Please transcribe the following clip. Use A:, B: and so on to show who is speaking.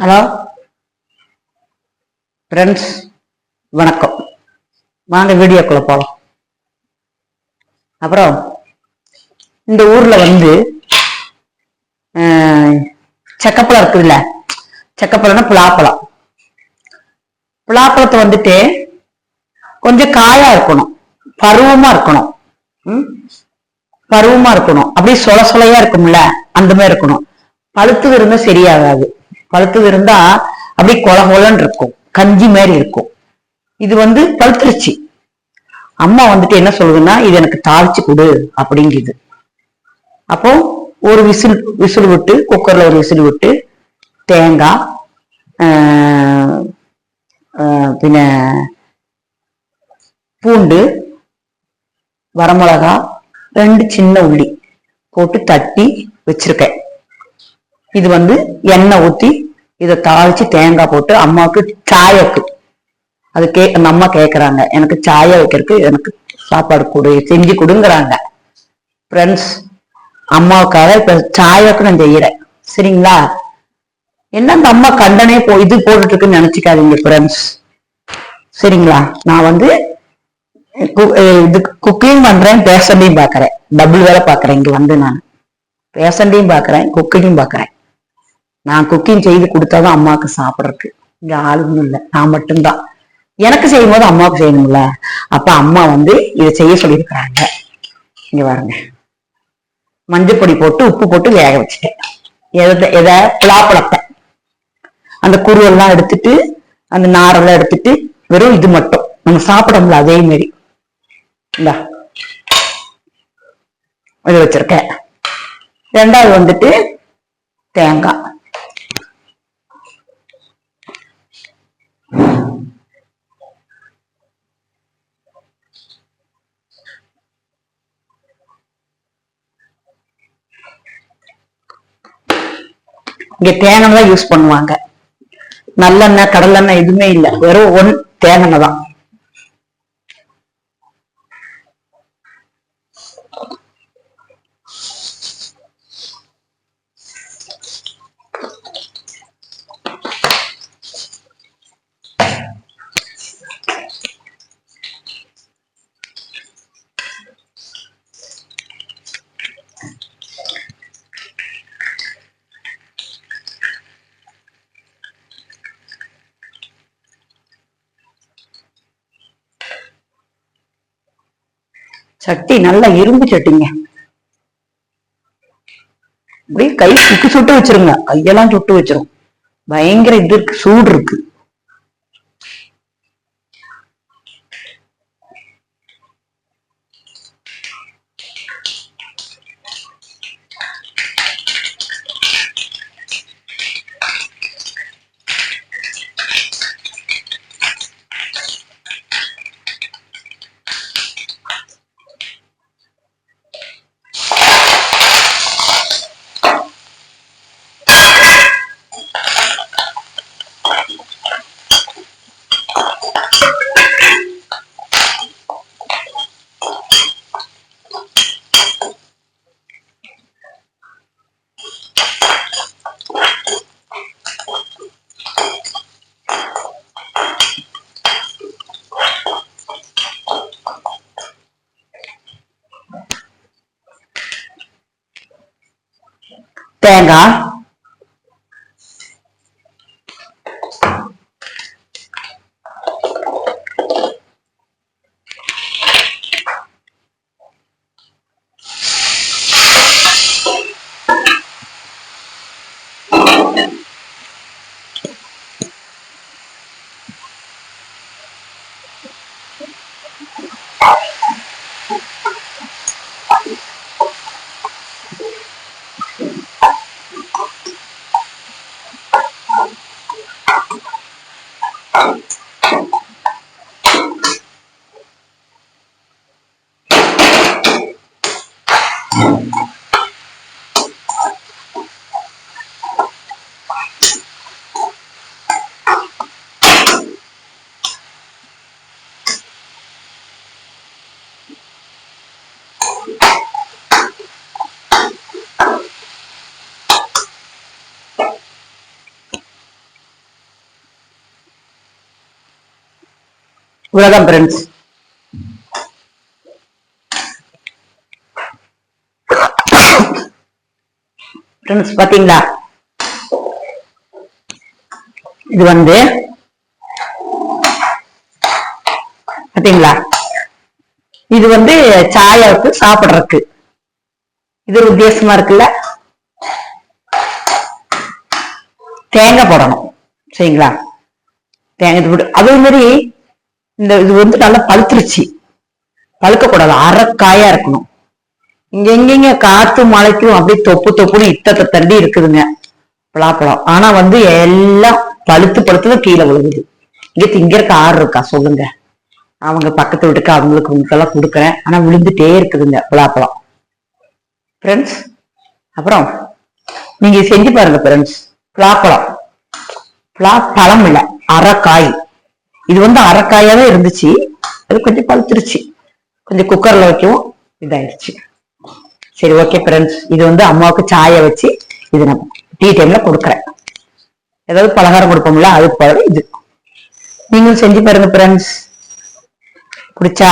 A: Hello friends, வணக்கம். வாங்க வீடியோக்குள்ள போகலாம். அப்புறம் இந்த ஊர்ல செக்கப்பழம் இருக்குல்ல, செக்கப்பழம்னா பலாப்பழம். பலாப்பழத்தை கொஞ்சம் காயா இருக்கணும், பருவமா இருக்கணும். பருவமா இருக்கணும், அப்படியே சொல சொலையா இருக்கும்ல, அந்த மாதிரி இருக்கணும். பழுத்து இருந்தா சரியாகாது. பழுத்து இருந்தா அப்படியே கொல கொலன்னு இருக்கும், கஞ்சி மாதிரி இருக்கும். இது பழுத்துருச்சு. அம்மா என்ன சொல்லுதுன்னா, இது எனக்கு தாளிச்சு கொடு அப்படிங்குது. அப்போ ஒரு விசில் விட்டு, குக்கர்ல ஒரு விசில் விட்டு, தேங்காய் பின்ன பூண்டு, வரமிளகா, 2 சின்ன உள்ளி போட்டு தட்டி வச்சிருக்கேன். இது எண்ணெய் ஊத்தி இதை தாளிச்சு தேங்காய் போட்டு அம்மாவுக்கு சாயக்கு அது அந்த அம்மா கேக்குறாங்க, எனக்கு சாய வைக்கிறதுக்கு எனக்கு சாப்பாடு கொடு, செஞ்சு கொடுங்குறாங்க. ஃப்ரெண்ட்ஸ், அம்மாவுக்காக இப்ப சாயக்கு நான் செய்யறேன். சரிங்களா? என்ன அந்த அம்மா கண்டனே இது போட்டுட்டு இருக்குன்னு நினைச்சுக்காதீங்க ஃப்ரெண்ட்ஸ். சரிங்களா? நான் இது குக்கிங் பண்றேன், பேஷண்டையும் பாக்குறேன். டபுள் வேலை பாக்குறேன். இங்க நான் பேஷண்டையும் பாக்குறேன், குக்கிங்கும் பாக்குறேன். நான் குக்கிங் செய்து கொடுத்தாதான் அம்மாவுக்கு சாப்பிடறதுக்கு இங்க ஆளுங்க இல்லை, நான் மட்டும்தான். எனக்கு செய்யும் போது அம்மாவுக்கு செய்யணும்ல. அப்ப அம்மா இதை செய்ய சொல்லியிருக்கிறாங்க. இங்க பாருங்க, மஞ்சள் பொடி போட்டு உப்பு போட்டு வேக வச்சுட்டேன். எதை பலாப்பழத்தை அந்த குருவெல்லாம் எடுத்துட்டு, அந்த நாரெல்லாம் எடுத்துட்டு, வெறும் இது மட்டும் நம்ம சாப்பிடணும்ல, அதே மாதிரி இந்தா இது வச்சிருக்கேன். ரெண்டாவது தேங்காய். இங்க தேங்காய் தான் யூஸ் பண்ணுவாங்க. நல்லெண்ணெய் கடலெண்ணெய் எதுவுமே இல்லை, வெறும் தேங்காய் தான். சட்டி நல்லா இரும்பு சட்டிங்க. அப்படியே கை சுட்டு வச்சிருங்க, கையெல்லாம் சுட்டு வச்சிரும். பயங்கர இது இருக்கு, சூடு இருக்கு. தேங்காய், இவ்வளவுதான் ஃப்ரெண்ட்ஸ். ஃப்ரெண்ட்ஸ் பாத்தீங்களா, இது வந்து பாத்தீங்களா, இது வந்து சாயாவுக்கு சாப்பிடுறதுக்கு இது ஒரு வித்தியாசமா இருக்குல்ல. தேங்காய் போடணும் சரிங்களா, தேங்காய் போட்டு அதே மாதிரி இந்த இது வந்து நல்லா பழுத்துருச்சு, பழுக்க கூடாது, அரைக்காயா இருக்கணும். இங்க எங்கெங்க காத்து மழைக்கும் அப்படியே தொப்பு தொப்புன்னு இத்தத்தை தண்டி இருக்குதுங்க பலாப்பழம். ஆனா வந்து எல்லாம் பழுத்து பழுத்துதான் கீழே விழுகுது. இங்க திங்கறக்கு ஆறு இருக்கா சொல்லுங்க? அவங்க பக்கத்து வீட்டுக்கு அவங்களுக்கு உங்களுக்கெல்லாம் கொடுக்குறேன், ஆனா விழுந்துட்டே இருக்குதுங்க பலாப்பழம் ஃப்ரெண்ட்ஸ். அப்புறம் நீங்க செஞ்சு பாருங்க ஃப்ரெண்ட்ஸ். பலாப்பழம் பழம் இல்ல, அரைக்காய். இது வந்து அரைக்காயாவே இருந்துச்சு, அது கொஞ்சம் பழுத்துருச்சு, கொஞ்சம் குக்கர்ல வைக்கவும் இதாயிருச்சு. சரி ஓகே ஃப்ரெண்ட்ஸ், இது வந்து அம்மாவுக்கு சாய வச்சு இது நான் டீ டைம்ல கொடுக்குறேன். ஏதாவது பலகாரம் கொடுப்போம்ல அதுக்கு போல இது. நீங்களும் செஞ்சு பாருங்க ஃப்ரெண்ட்ஸ், பிடிச்சா.